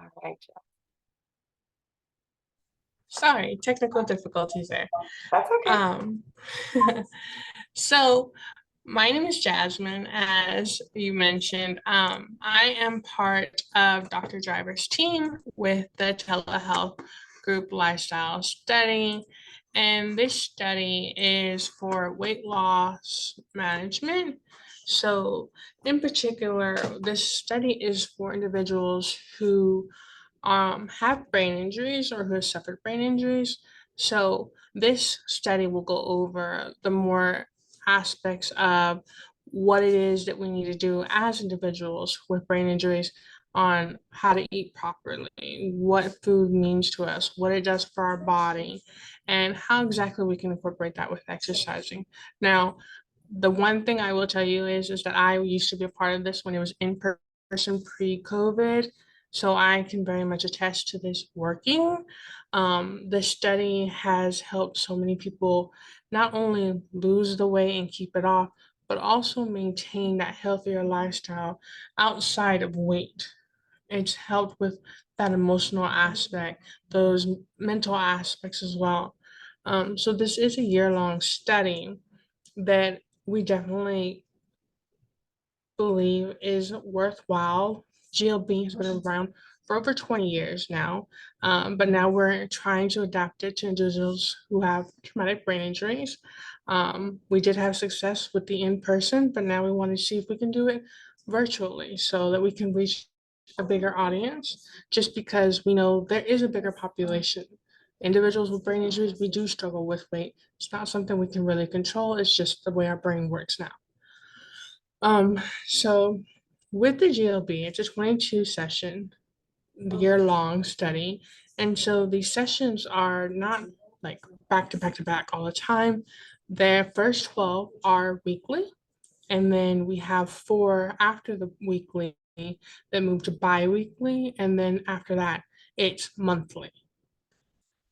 All right. Sorry, technical difficulties there. That's okay. Um, so my name is Jasmine, as you mentioned. I am part of Dr. Driver's team with the Telehealth Group Lifestyle Study. And this study is for weight loss management. So, in particular, this study is for individuals who have brain injuries or who have suffered brain injuries. So this study will go over the more aspects of what it is that we need to do as individuals with brain injuries on how to eat properly, what food means to us, what it does for our body, and how exactly we can incorporate that with exercising. Now, the one thing I will tell you is that I used to be a part of this when it was in person pre-COVID. So I can very much attest to this working. The study has helped so many people not only lose the weight and keep it off, but also maintain that healthier lifestyle outside of weight. It's helped with that emotional aspect, those mental aspects as well. So this is a year-long study that we definitely believe is worthwhile. GLB has been around for over 20 years now, but now we're trying to adapt it to individuals who have traumatic brain injuries. We did have success with the in person, but now we want to see if we can do it virtually so that we can reach a bigger audience, just because we know there is a bigger population. Individuals with brain injuries, we do struggle with weight. It's not something we can really control, it's just the way our brain works now. So with the GLB, it's a 22 session, year long study. And so these sessions are not like back to back to back all the time. The first 12 are weekly, and then we have four after the weekly that move to bi-weekly, and then after that, it's monthly.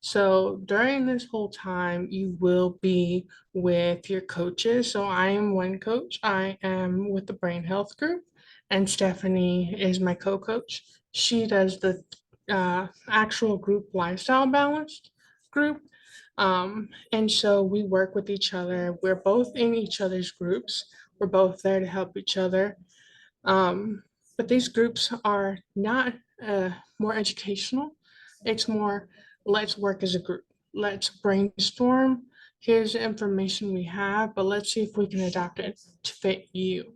So during this whole time, you will be with your coaches. So I am one coach. I am with the brain health group, and Stephanie is my co-coach. She does the actual group lifestyle balanced group. And so we work with each other. We're both in each other's groups. We're both there to help each other. Um, but these groups are not more educational. It's more, let's work as a group. Let's brainstorm. Here's the information we have, but let's see if we can adapt it to fit you.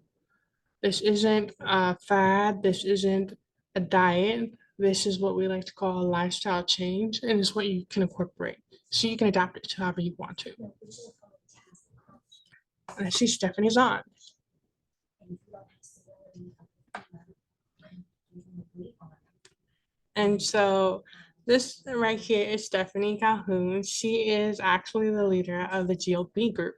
This isn't a fad. This isn't a diet. This is what we like to call a lifestyle change, and it's what you can incorporate. So you can adapt it to however you want to. And I see Stephanie's on. And so this right here is Stephanie Calhoun. She is actually the leader of the GLB group.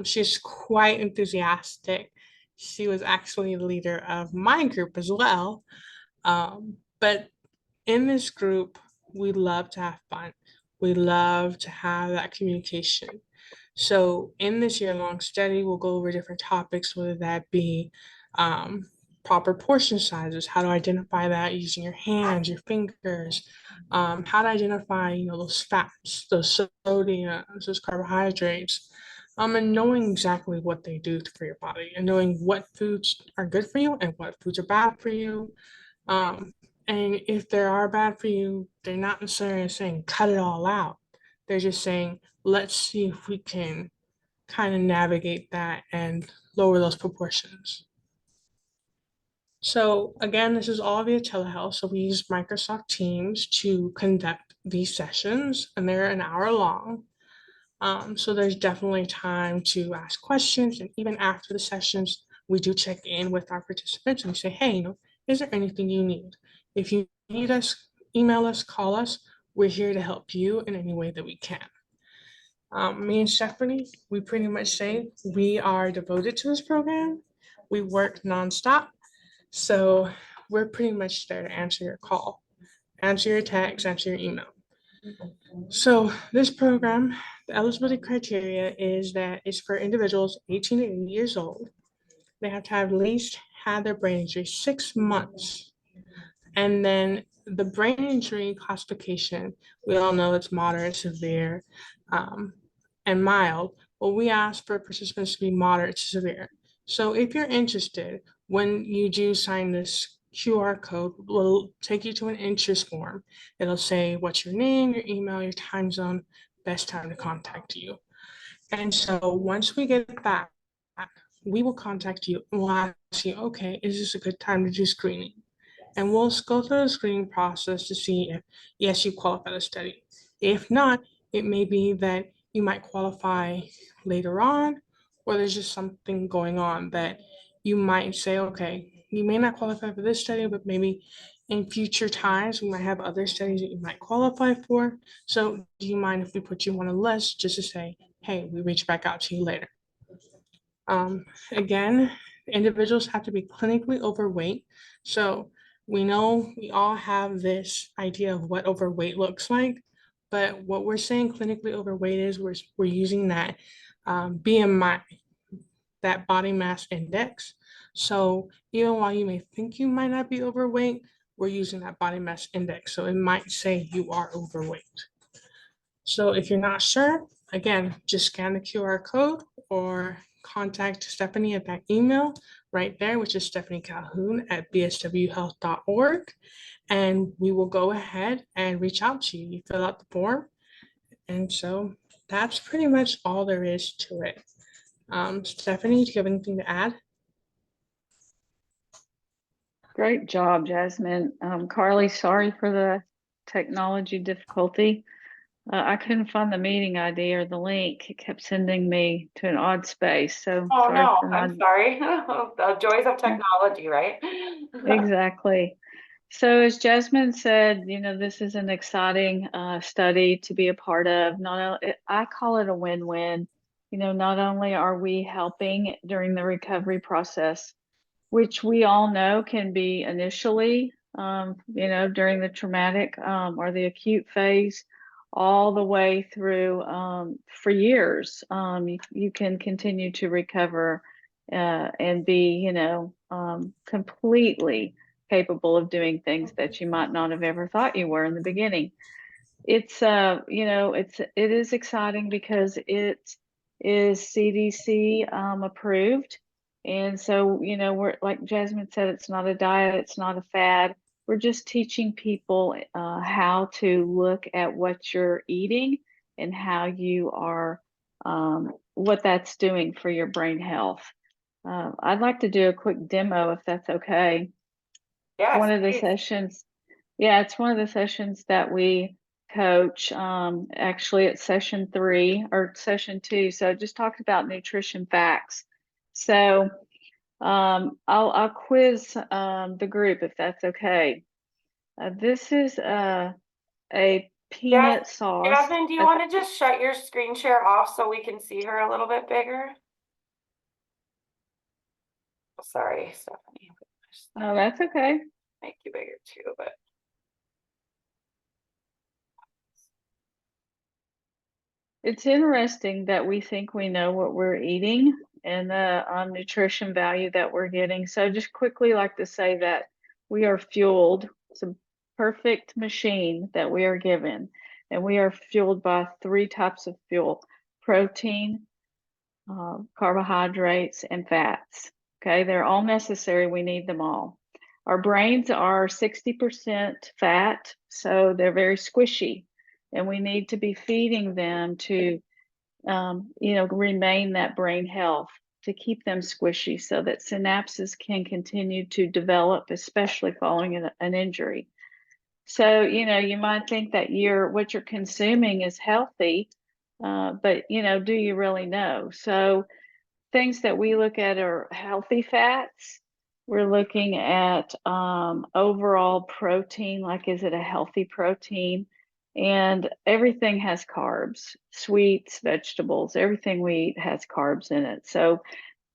She's quite enthusiastic. She was actually the leader of my group as well. But in this group, we love to have fun. We love to have that communication. So in this year-long study, we'll go over different topics, whether that be um, proper portion sizes, how to identify that using your hands, your fingers, how to identify, those fats, those sodiums, those carbohydrates, and knowing exactly what they do for your body and knowing what foods are good for you and what foods are bad for you. Um, and if they are bad for you, they're not necessarily saying cut it all out. They're just saying, let's see if we can kind of navigate that and lower those proportions. So again, this is all via telehealth. So we use Microsoft Teams to conduct these sessions, and they're an hour long. So there's definitely time to ask questions, and even after the sessions, we do check in with our participants and say, hey, is there anything you need? If you need us, email us, call us. We're here to help you in any way that we can. Me and Stephanie, we pretty much say we are devoted to this program. We work nonstop. So we're pretty much there to answer your call, answer your text, answer your email. So this program, the eligibility criteria is that it's for individuals 18 to 80 years old. They have to have at least had their brain injury 6 months. And then the brain injury classification, we all know it's moderate, severe, and mild. Well, we ask for participants to be moderate to severe. So if you're interested, when you do sign this QR code, will take you to an interest form. It'll say what's your name, your email, your time zone, best time to contact you. And so once we get that, we will contact you and we'll ask you, okay, is this a good time to do screening? And we'll go through the screening process to see if, yes, you qualify to study. If not, it may be that you might qualify later on, or there's just something going on that you might say, okay, you may not qualify for this study, but maybe in future times we might have other studies that you might qualify for. So do you mind if we put you on a list just to say, hey, we reach back out to you later? Again, individuals have to be clinically overweight. So we know we all have this idea of what overweight looks like, but what we're saying clinically overweight is we're using that BMI, that body mass index. So even while you may think you might not be overweight, we're using that body mass index. So it might say you are overweight. So if you're not sure, again, just scan the QR code or contact Stephanie at that email right there, which is Stephanie Calhoun at bswhealth.org. And we will go ahead and reach out to you. You fill out the form. And so that's pretty much all there is to it. Stephanie, do you have anything to add? Great job, Jasmine. Carly, sorry for the technology difficulty. I couldn't find the meeting ID or the link. It kept sending me to an odd space. So Oh sorry no, for I'm sorry. The joys of technology, right? Exactly. So as Jasmine said, this is an exciting study to be a part of. Not I call it a win-win. Not only are we helping during the recovery process, which we all know can be initially, during the traumatic or the acute phase, all the way through for years. You can continue to recover and be, completely capable of doing things that you might not have ever thought you were in the beginning. It's it is exciting because it is CDC approved. And so, we're like Jasmine said, it's not a diet, it's not a fad. We're just teaching people how to look at what you're eating and how you are, what that's doing for your brain health. I'd like to do a quick demo if that's okay. Yes, One of the please. sessions, yeah, it's one of the sessions that we coach. Actually, it's session 3 or session 2. So just talked about nutrition facts. So I'll quiz the group if that's okay. This is a peanut sauce. Jasmine, do you want to just shut your screen share off so we can see her a little bit bigger? Sorry, Stephanie. Oh, that's okay. Make you bigger too, but It's interesting that we think we know what we're eating and the nutrition value that we're getting. So just quickly like to say that we are fueled. It's a perfect machine that we are given. And we are fueled by 3 types of fuel: protein, carbohydrates, and fats. Okay, they're all necessary. We need them all. Our brains are 60% fat, so they're very squishy, and we need to be feeding them to, remain that brain health, to keep them squishy so that synapses can continue to develop, especially following an injury. So, you might think that what you're consuming is healthy, but, do you really know? So things that we look at are healthy fats. We're looking at overall protein, like is it a healthy protein? And everything has carbs, sweets, vegetables, everything we eat has carbs in it. So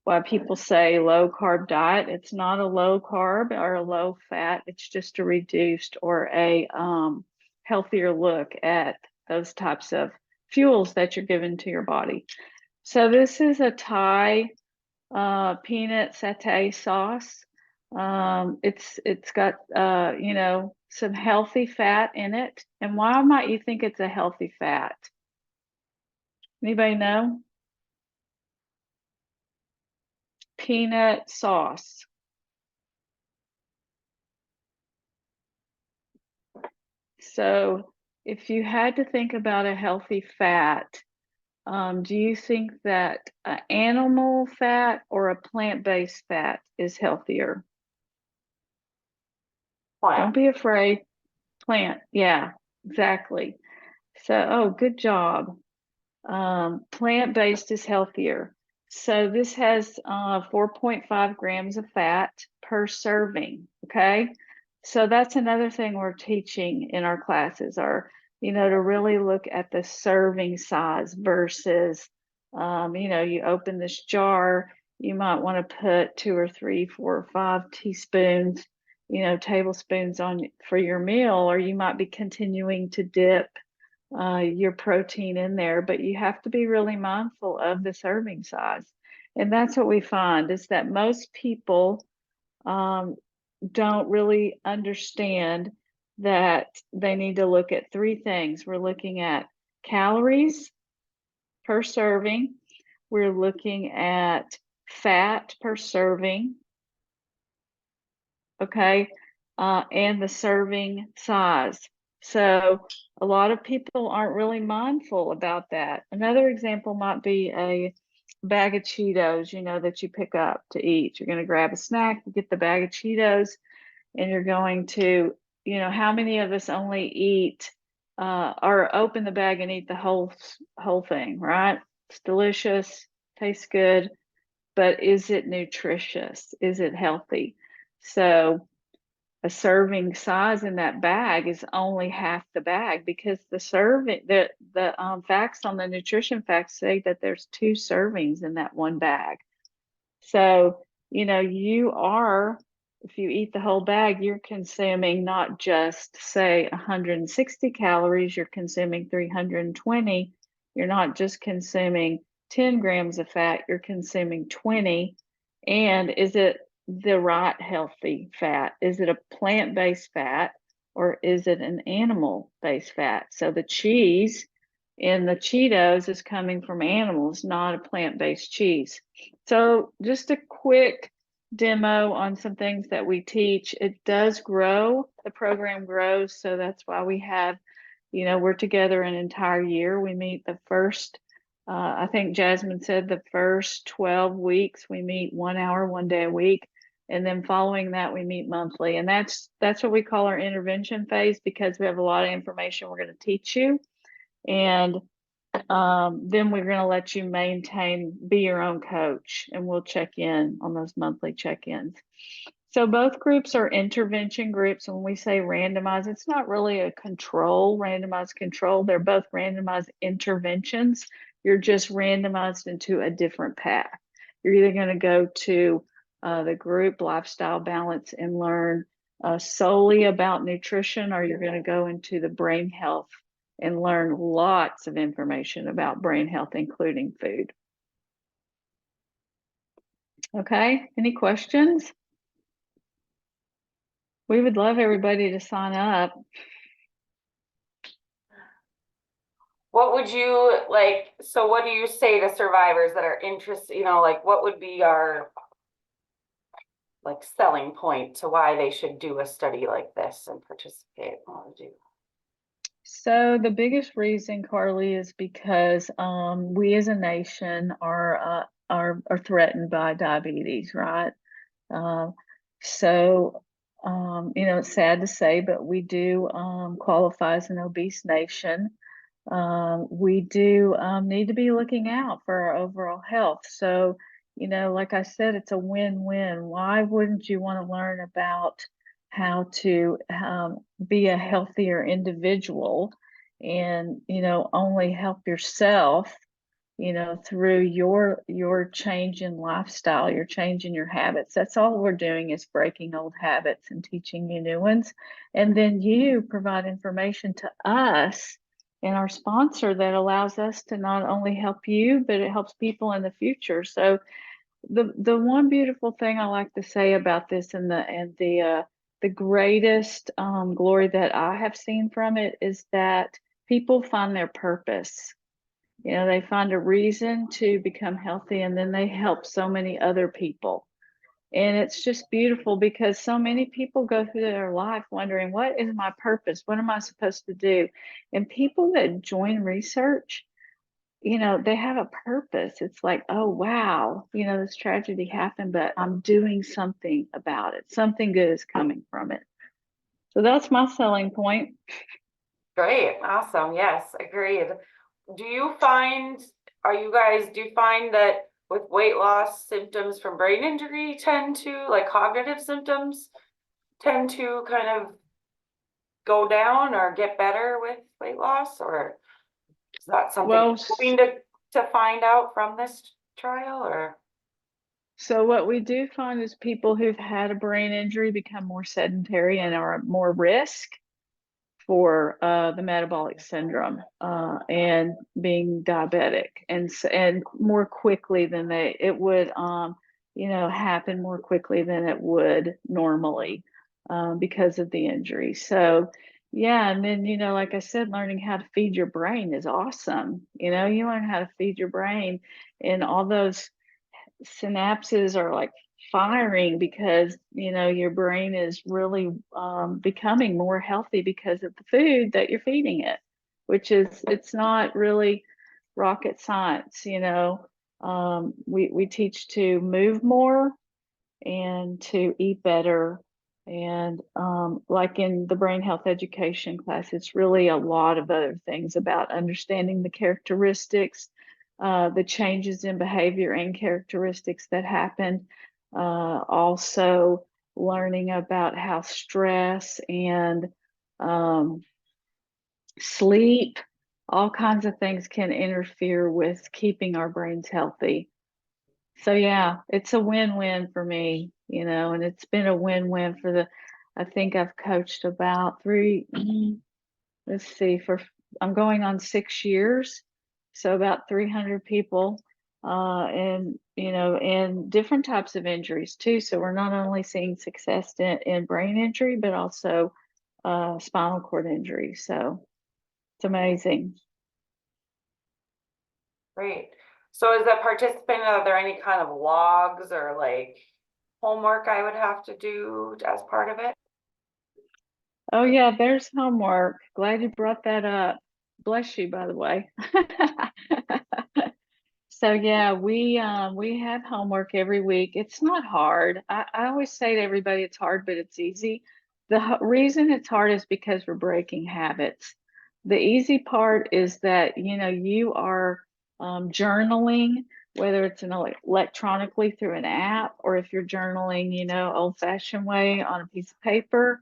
why people say low carb diet, it's not a low carb or a low fat, it's just a reduced or a healthier look at those types of fuels that you're giving to your body. So this is a Thai peanut satay sauce. It's got you know, some healthy fat in it. And why might you think it's a healthy fat? Anybody know? Peanut sauce. So if you had to think about a healthy fat, do you think that animal fat or a plant-based fat is healthier? Don't Plant. be afraid. Plant. Yeah, exactly. So, oh, good job. Plant-based is healthier. So this has 4.5 grams of fat per serving. Okay. So that's another thing we're teaching in our classes are, you know, to really look at the serving size versus, you know, you open this jar, you might want to put 2 or 3, 4 or 5 teaspoons, you know, tablespoons on for your meal, or you might be continuing to dip your protein in there, but you have to be really mindful of the serving size. And that's what we find is that most people um, don't really understand that they need to look at 3 things. We're looking at calories per serving, we're looking at fat per serving, okay, and the serving size. So a lot of people aren't really mindful about that. Another example might be a bag of Cheetos, you know, that you pick up to eat. You're going to grab a snack, you get the bag of Cheetos, and you're going to, you know, how many of us only eat or open the bag and eat the whole thing, right? It's delicious, tastes good, but is it nutritious? Is it healthy? So a serving size in that bag is only half the bag because the facts on the nutrition facts say that there's 2 servings in that one bag. So, you know, if you eat the whole bag, you're consuming not just say 160 calories, you're consuming 320. You're not just consuming 10 grams of fat, you're consuming 20. And is it the right healthy fat? Is it a plant-based fat or is it an animal-based fat? So the cheese in the Cheetos is coming from animals, not a plant-based cheese. So just a quick demo on some things that we teach. It does grow, the program grows, so that's why we have, you know, we're together an entire year. We meet the first, I think Jasmine said the first 12 weeks, we meet 1 hour, 1 day a week. And then following that, we meet monthly. And that's what we call our intervention phase because we have a lot of information we're going to teach you. And then we're going to let you be your own coach, and we'll check in on those monthly check-ins. So both groups are intervention groups. When we say randomized, it's not really a randomized control. They're both randomized interventions. You're just randomized into a different path. You're either going to go to the group lifestyle balance and learn solely about nutrition, or you're going to go into the brain health and learn lots of information about brain health, including food. Okay, any questions? We would love everybody to sign up. What would you like, so what do you say to survivors that are interested, you know, like what would be our like selling point to why they should do a study like this and participate? What would you? So the biggest reason, Carly, is because we as a nation are threatened by diabetes, right? Uh, so you know, it's sad to say, but we do qualify as an obese nation. We do need to be looking out for our overall health. So, you know, like I said, it's a win-win. Why wouldn't you want to learn about how to be a healthier individual and, you know, only help yourself, you know, through your change in lifestyle, your change in your habits. That's all we're doing is breaking old habits and teaching you new ones. And then you provide information to us and our sponsor that allows us to not only help you, but it helps people in the future. So the one beautiful thing I like to say about this, and the greatest glory that I have seen from it is that people find their purpose. You know, they find a reason to become healthy, and then they help so many other people. And it's just beautiful because so many people go through their life wondering, what is my purpose? What am I supposed to do? And people that join research, you know, they have a purpose. It's like, oh, wow, you know, this tragedy happened, but I'm doing something about it. Something good is coming from it. So that's my selling point. Great, awesome, yes, agreed. Do you find, do you find that with weight loss, symptoms from brain injury tend to, like cognitive symptoms, tend to kind of go down or get better with weight loss, or is that something Well, you're hoping to find out from this trial, or? so what we do find is people who've had a brain injury become more sedentary and are at more risk for the metabolic syndrome and being diabetic, and more quickly than it would you know, happen more quickly than it would normally because of the injury. So yeah, and then, you know, like I said, learning how to feed your brain is awesome. You know, you learn how to feed your brain, and all those synapses are like firing because, you know, your brain is really becoming more healthy because of the food that you're feeding it, which is, it's not really rocket science. You know, we teach to move more and to eat better. And like in the brain health education class, it's really a lot of other things about understanding the characteristics, the changes in behavior and characteristics that happen. Also, learning about how stress and um, sleep, all kinds of things can interfere with keeping our brains healthy. So yeah, it's a win-win for me, you know, and it's been a win-win for I think I've coached about let's see, I'm going on 6 years, so about 300 people, and you know, and different types of injuries too. So we're not only seeing success in brain injury, but also spinal cord injury. So it's amazing. Great. So as a participant, are there any kind of logs or like homework I would have to do as part of it? Oh yeah, there's homework. Glad you brought that up. Bless you, by the way. So yeah, we have homework every week. It's not hard. I always say to everybody it's hard, but it's easy. The reason it's hard is because we're breaking habits. The easy part is that, you know, you are journaling, whether it's electronically through an app, or if you're journaling, you know, old-fashioned way on a piece of paper.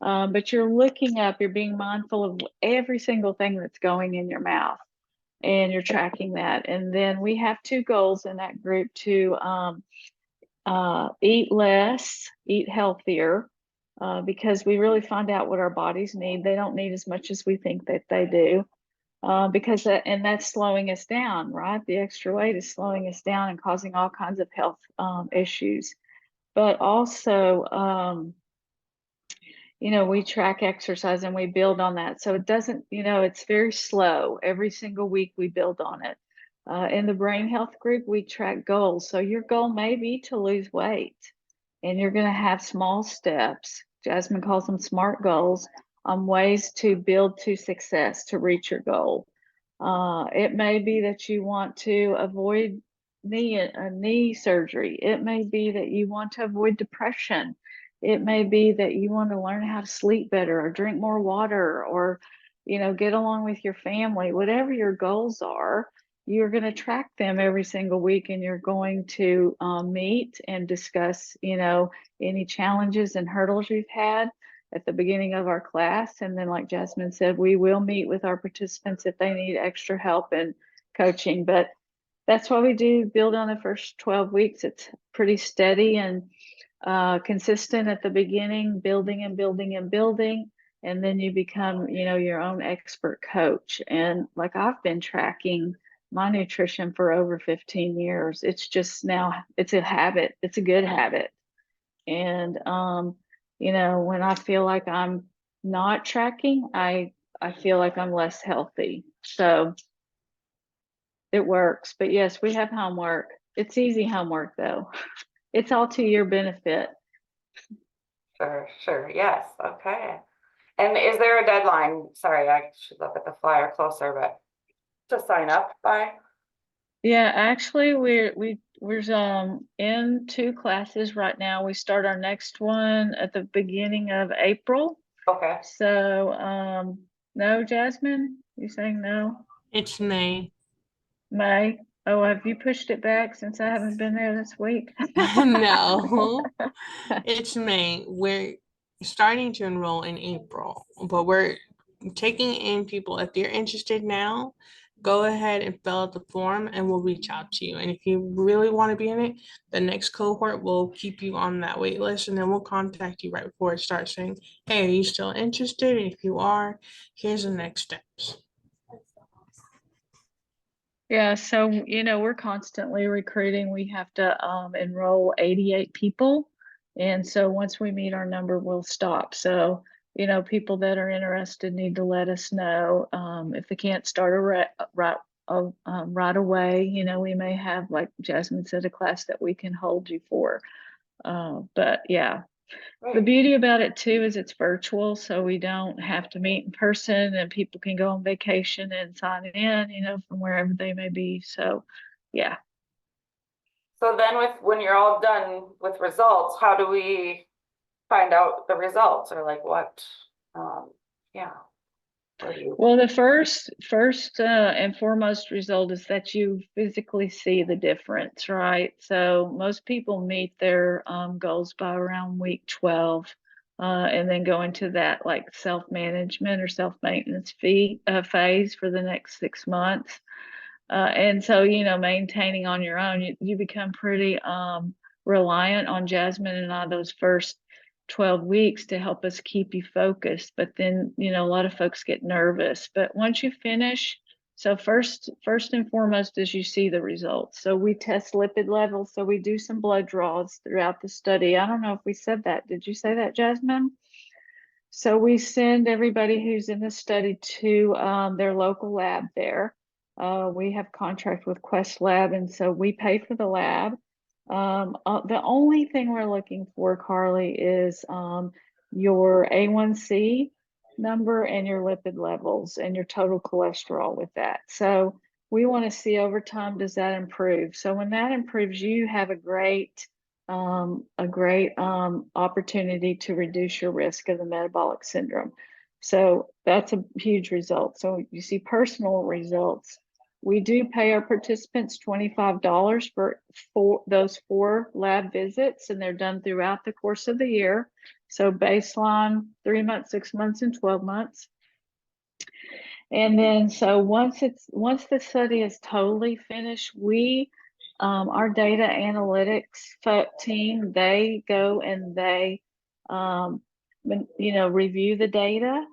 But you're looking up, you're being mindful of every single thing that's going in your mouth, and you're tracking that. And then we have two goals in that group: to eat less, eat healthier, because we really find out what our bodies need. They don't need as much as we think that they do. And that's slowing us down, right? The extra weight is slowing us down and causing all kinds of health issues. But also, you know, we track exercise and we build on that. So it doesn't, you know, it's very slow. Every single week we build on it. In the brain health group, we track goals. So your goal may be to lose weight, and you're going to have small steps. Jasmine calls them SMART goals, on ways to build to success to reach your goal. It may be that you want to avoid knee surgery. It may be that you want to avoid depression. It may be that you want to learn how to sleep better, or drink more water, or, you know, get along with your family. Whatever your goals are, you're going to track them every single week, and you're going to meet and discuss, you know, any challenges and hurdles you've had at the beginning of our class. And then, like Jasmine said, we will meet with our participants if they need extra help and coaching. But that's what we do, build on the first 12 weeks. It's pretty steady and consistent at the beginning, building and building and building. And then you become, you know, your own expert coach. And like I've been tracking my nutrition for over 15 years. It's just now, it's a habit. It's a good habit. And, when I feel like I'm not tracking, I feel like I'm less healthy. So it works. But yes, we have homework. It's easy homework though. It's all to your benefit. Sure, yes, okay. And is there a deadline? Sorry, I should look at the flyer closer, but to sign up by? Yeah, actually we're in 2 classes right now. We start our next one at the beginning of April. Okay. So no, Jasmine, you saying no? It's May. May. Oh, have you pushed it back since I haven't been there this week? No, it's May. We're starting to enroll in April, but we're taking in people. If you're interested now, go ahead and fill out the form and we'll reach out to you. And if you really want to be in it, the next cohort will keep you on that wait list and then we'll contact you right before it starts saying, hey, are you still interested? And if you are, here's the next steps. Yeah, so we're constantly recruiting. We have to enroll 88 people. And so once we meet our number, we'll stop. So, people that are interested need to let us know. If they can't start right away, we may have, like Jasmine said, a class that we can hold you for. But yeah, the Great. beauty about it too is it's virtual, so we don't have to meet in person and people can go on vacation and sign in, from wherever they may be. So yeah. So then when you're all done with results, how do we find out the results or like what? Yeah. Where do you? Well, the first and foremost result is that you physically see the difference, right? So most people meet their goals by around week 12, and then go into that like self-management or self-maintenance phase for the next 6 months. And so, maintaining on your own, you become pretty reliant on Jasmine and I those first 12 weeks to help us keep you focused. But then, a lot of folks get nervous. But once you finish, so first and foremost is you see the results. So we test lipid levels. So we do some blood draws throughout the study. I don't know if we said that. Did you say that, Jasmine? So we send everybody who's in the study to their local lab there. We have contract with Quest Lab, and so we pay for the lab. The only thing we're looking for, Carly, is your A1C number and your lipid levels and your total cholesterol with that. So we want to see over time, does that improve? So when that improves, you have a great opportunity to reduce your risk of the metabolic syndrome. So that's a huge result. So you see personal results. We do pay our participants $25 for those 4 lab visits, and they're done throughout the course of the year. So baseline 3 months, 6 months, and 12 months. And then so once the study is totally finished, our data analytics team, they go and they review the data.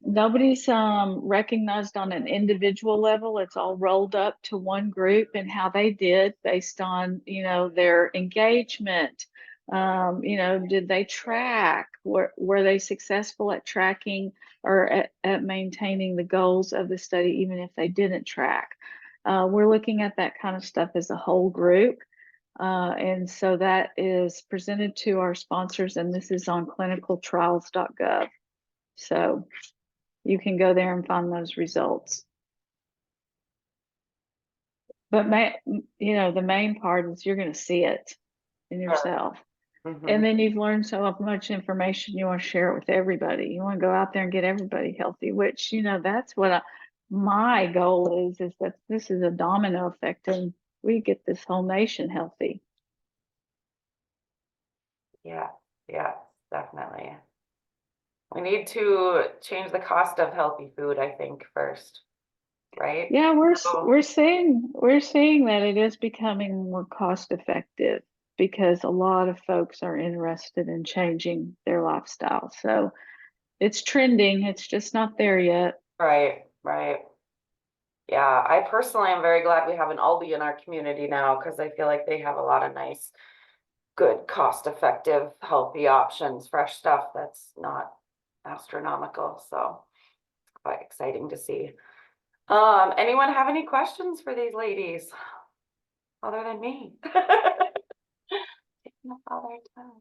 Nobody's recognized on an individual level. It's all rolled up to one group and how they did based on their engagement. Did they track? Were they successful at tracking or at maintaining the goals of the study, even if they didn't track? We're looking at that kind of stuff as a whole group. And so that is presented to our sponsors, and this is on clinicaltrials.gov. So you can go there and find those results. But the main part is you're going to see it in yourself. Mm-hmm. And then you've learned so much information, you want to share it with everybody. You want to go out there and get everybody healthy, which, that's what my goal is that this is a domino effect and we get this whole nation healthy. Yeah, definitely. We need to change the cost of healthy food, I think, first, right? Yeah, we're seeing that it is becoming more cost effective because a lot of folks are interested in changing their lifestyle. So it's trending, it's just not there yet. Right. Yeah, I personally am very glad we have an Aldi in our community now, because I feel like they have a lot of nice, good, cost-effective, healthy options, fresh stuff that's not astronomical, so quite exciting to see. Anyone have any questions for these ladies? Other than me? Taking up all their time.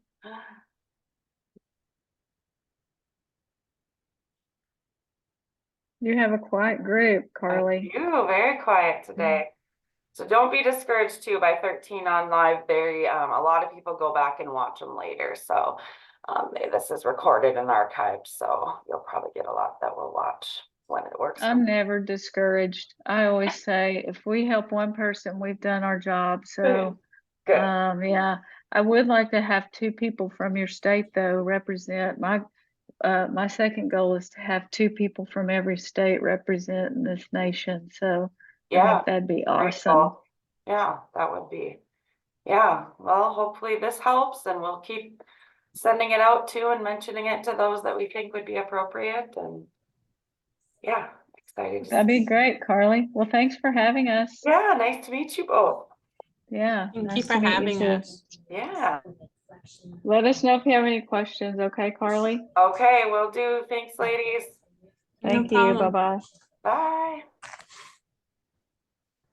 You have a quiet group, Carly. You very quiet today. So don't be discouraged too by 13 on live. A lot of people go back and watch them later. So this is recorded and archived. So you'll probably get a lot that will watch when it works. I'm never discouraged. I always say if we help one person, we've done our job. So Good. yeah, I would like to have 2 people from your state though represent. My second goal is to have 2 people from every state representing this nation. So I Yeah. think that'd be Great awesome. call. Yeah, that would be. Yeah, well, hopefully this helps, and we'll keep sending it out too and mentioning it to those that we think would be appropriate, and yeah, excited to That'd be see. great, Carly. Well, thanks for having us. Yeah, nice to meet you both. Yeah, Thank you nice for to meet you having too. us. Yeah, Let us know if you have any questions, okay, Carly? okay, will do. Thanks, ladies. No Thank you. problem. Bye-bye. Bye.